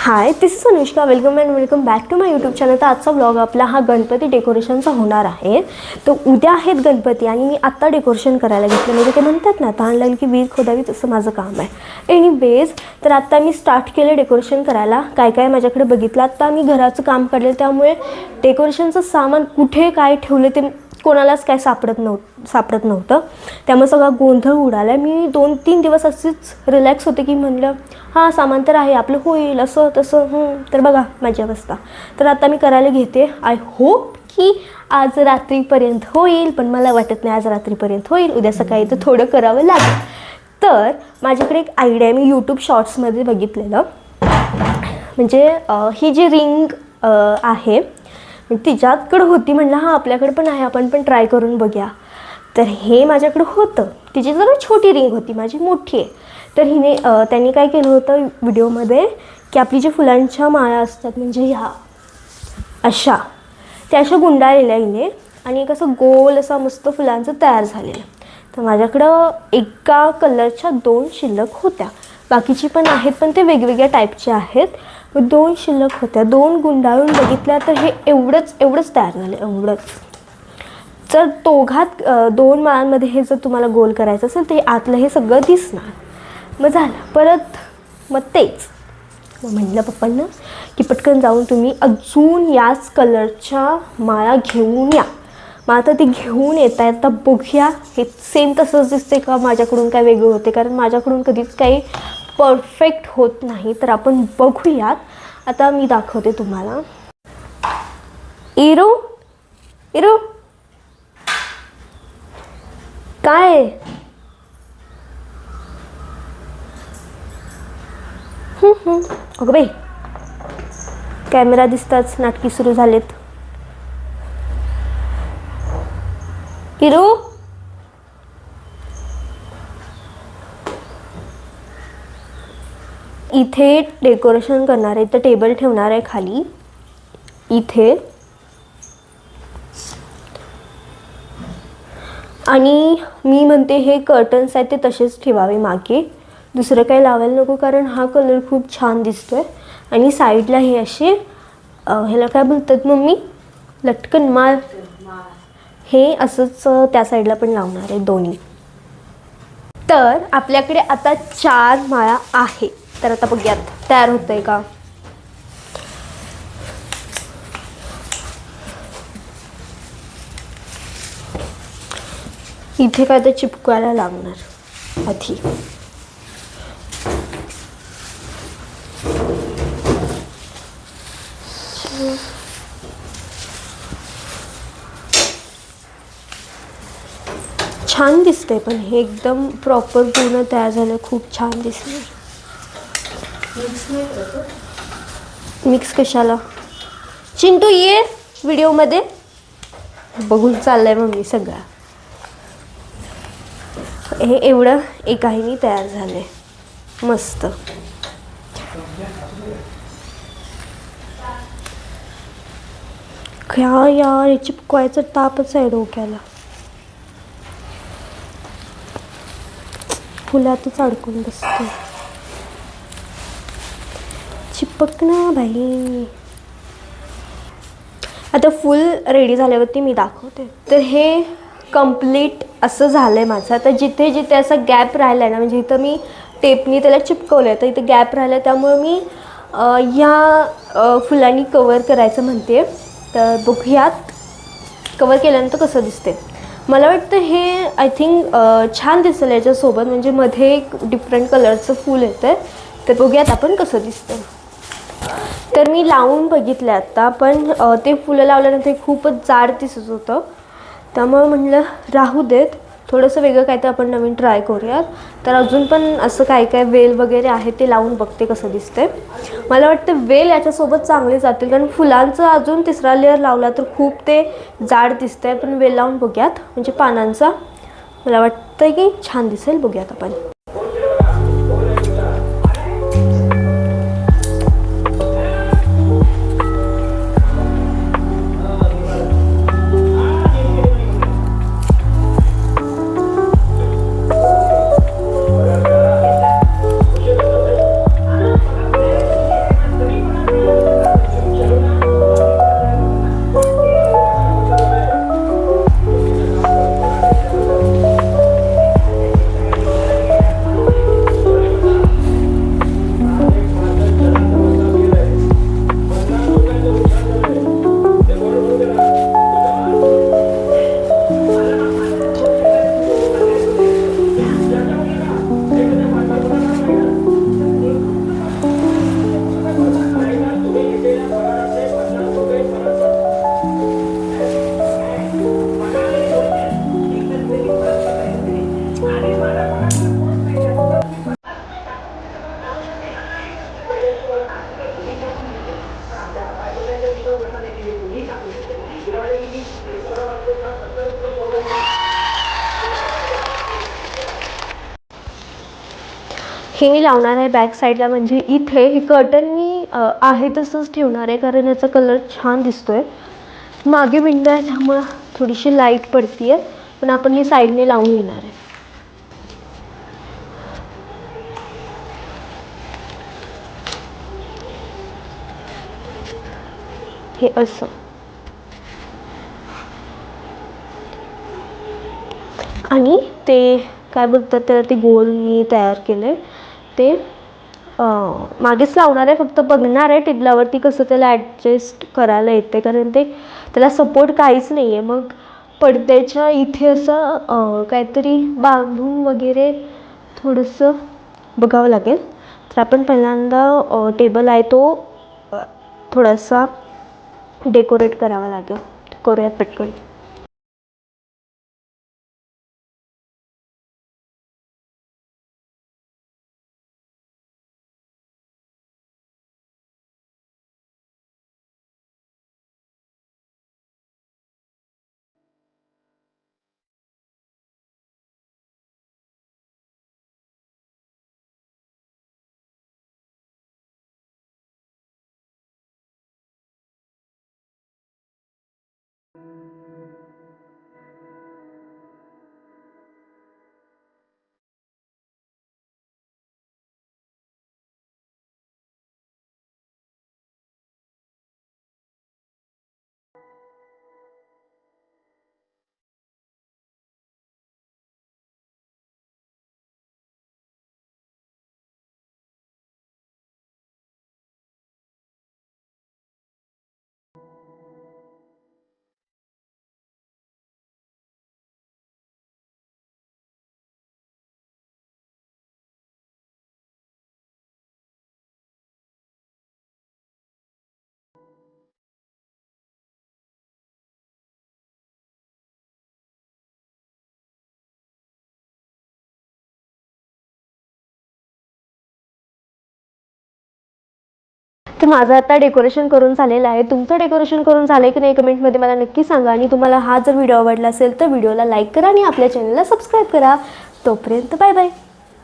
High, this is Anushka. Welcome and welcome back to my YouTube channel. तर आजचा vlog आपला हा गणपती डेकोरेशनचा होणार आहे. तर उद्या आहेत गणपती आणि मी आत्ता डेकोरेशन करायला घेतलं. म्हणजे ते म्हणतात ना, तहान लागली की विहीर खोदावी, तसं माझं काम आहे. एनिवेज, तर आत्ता मी स्टार्ट केलं डेकोरेशन करायला. काय काय माझ्याकडे बघितलं. आत्ता मी घराचं काम काढलं, त्यामुळे डेकोरेशनचं सामान कुठे काय ठेवले ते कोणालाच काय सापडत नव्हतं. त्यामुळे सगळा गोंधळ उडाला. मी 2-3 दिवस अशीच रिलॅक्स होते की म्हणलं हां, सामान तर आहे, आपलं होईल, असं तसं. तर बघा माझी अवस्था. तर आता मी करायला घेते. आय होप की आज रात्रीपर्यंत होईल, पण मला वाटत नाही आज रात्रीपर्यंत होईल. उद्या सकाळी तर थोडं करावं लागेल. तर माझ्याकडे एक आयडिया मी यूट्यूब शॉर्ट्समध्ये बघितलेलं. म्हणजे ही जी रिंग आहे तिच्याकडं होती. म्हणलं हां, आपल्याकडं पण आहे, आपण पण ट्राय करून बघूया. तर हे माझ्याकडं होतं. तिची जरा छोटी रिंग होती, माझी मोठी आहे. तर त्यांनी काय केलं होतं व्हिडिओमध्ये की आपली जी फुलांच्या माळा असतात, म्हणजे ह्या अशा त्या अशा गुंडाळलेल्या हिने आणि एक असं गोल असा मस्त फुलांचं तयार झालेलं. तर माझ्याकडं एका कलरच्या 2 शिल्लक होत्या. बाकीची पण आहेत, पण ते वेगवेगळ्या टाईपचे आहेत. 2 शिल्लक होत्या. 2 गुंडाळून बघितल्या तर हे एवढंच तयार झालं, एवढंच. जर दोघात 2 माळांमध्ये हे जर तुम्हाला गोल करायचं असेल तर हे आतलं हे सगळं दिसणार. मग झालं परत. मग तेच मग म्हटलं पप्पांना की पटकन जाऊन तुम्ही अजून याच कलरच्या माळा घेऊन या. मग आता ती घेऊन येता बघूया हे सेम तसंच दिसते का, माझ्याकडून काय वेगळं होते. कारण माझ्याकडून कधीच काही परफेक्ट होत नाही. तर आपण बघूयात. आता मी दाखवते तुम्हाला. इरू इरू काय अगं बाई, कॅमेरा दिसताच नाटकी सुरू झालेत. इरू इथे डेकोरेशन करणार आहे. तर टेबल ठेवणार आहे खाली इथे. आणि मी म्हणते हे कर्टन्स आहेत ते तसेच ठेवावे मागे, दुसरं काही लावायला नको. कारण हा कलर खूप छान दिसतोय. आणि साईडला हे असे ह्याला काय बोलतात मम्मी, लटकन माळ, हे असंच त्या साईडला पण लावणार आहे दोन्ही. तर आपल्याकडे आता 4 माळा आहे. तर आता बघूयात तयार होतंय का. इथे काय तर चिपकायला लागणार आधी. छान दिसतंय, पण हे एकदम प्रॉपर पूर्ण तयार झालं. खूप छान दिसलं. मिक्स कशाला, चिंटू ये व्हिडिओमध्ये. बघून चाललंय मग मी सगळा. हे एवढं एकाहीने तयार झालंय मस्त. क्या यार, हे चिपकवायचं तापच आहे डोक्याला. फुलातच अडकून बसते. चिपक ना बाई. आता फुल रेडी झाल्यावरती मी दाखवते. तर हे कंप्लीट असं झालं आहे माझं. आता जिथे जिथे असा गॅप राहिला आहे ना, म्हणजे इथं मी टेपनी त्याला चिपकवलं आहे, तर इथं गॅप राहिला आहे. त्यामुळे मी ह्या फुलांनी कवर करायचं म्हणते. तर बघूयात कवर केल्यानंतर कसं दिसते. मला वाटतं हे आय थिंक छान दिसेल याच्यासोबत. म्हणजे मध्ये एक डिफरंट कलरचं फूल येतं. तर बघूयात आपण कसं दिसतं. तर मी लावून बघितलं आता, पण ते फुलं लावल्यानंतर खूपच जाड दिसत होतं. त्यामुळे म्हटलं राहू देत, थोडंसं वेगळं काय तर आपण नवीन ट्राय करूयात. तर अजून पण असं काय काय वेल वगैरे आहे ते लावून बघते कसं दिसते. मला वाटतं वेल याच्यासोबत चांगले जातील, कारण फुलांचं अजून 3रा लेअर लावला तर खूप ते जाड दिसतंय. पण वेल लावून बघूयात, म्हणजे पानांचा मला वाटतं की छान दिसेल. बघूयात आपण. हे मी लावणार आहे बॅक साईडला, म्हणजे इथे हे कर्टन मी आहे तसंच ठेवणार आहे कारण याचा कलर छान दिसतोय. मागे विंडो आहे त्यामुळं थोडीशी लाईट पडती आहे, पण आपण हे साईडने लावून घेणार आहे. हे असं. आणि ते काय बोलतात त्याला, ते गोल मी तयार केलं आहे ते मागेच लावणार आहे. फक्त बघणार आहे टेबलावरती कसं त्याला ॲडजस्ट करायला येते, कारण ते त्याला सपोर्ट काहीच नाही आहे. मग पडद्याच्या इथे असं काहीतरी बांधून वगैरे थोडंसं बघावं लागेल. तर आपण पहिल्यांदा टेबल आहे तो थोडासा डेकोरेट करावा लागेल. करूयात पटकन. तर माझं आता डेकोरेशन करून झालेलं आहे. तुमचं डेकोरेशन करून झालं आहे की नाही कमेंटमध्ये मला नक्की सांगा. आणि तुम्हाला हा जर व्हिडिओ आवडला असेल तर व्हिडिओला लाईक करा आणि आपल्या चॅनलला सबस्क्राईब करा. तोपर्यंत बाय बाय.